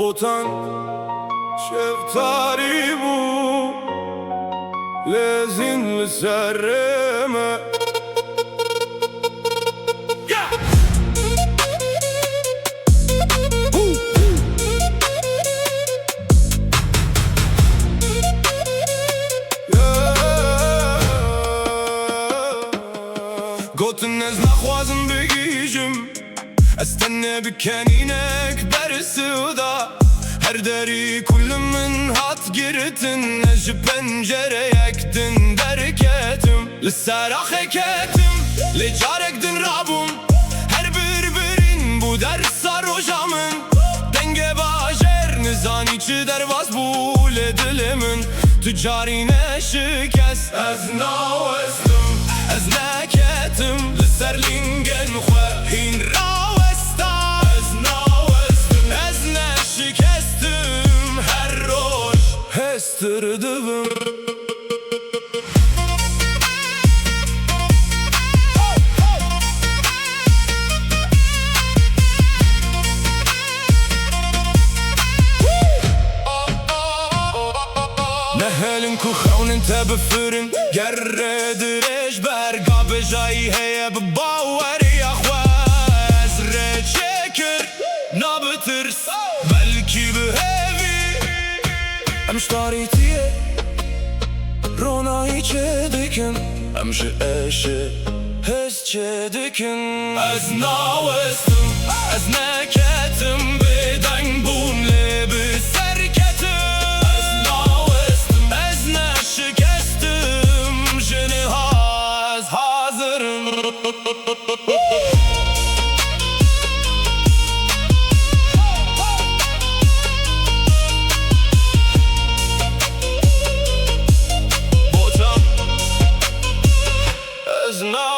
بوتان شفتاری بو لازم لسرمه قلتن از نخوازم بگیجم استنى بكانينك برسودا هر داري كل من هات جرتن اج بنجره يكدن دركتم للسراخ كتم لجارك دن رابم her birbirin bu ders sarhoşamın denge bajer nizani çi dervaz bul edilimin tüccarine şikest ez navestim ez neketim lisserlingen xwehin rawesta ez navestim ez neşikestim her roş hestirdim نهلن كوخون انت بفرن جرد رجبر قاب جاي هي بباور يا خواز رجكر نابترس بلكي بهيفي امش طاريتيه رونا يجدكن امش اشي هز جدكن از ناوستم از نكتم بدن بوم لبس Botan, as now.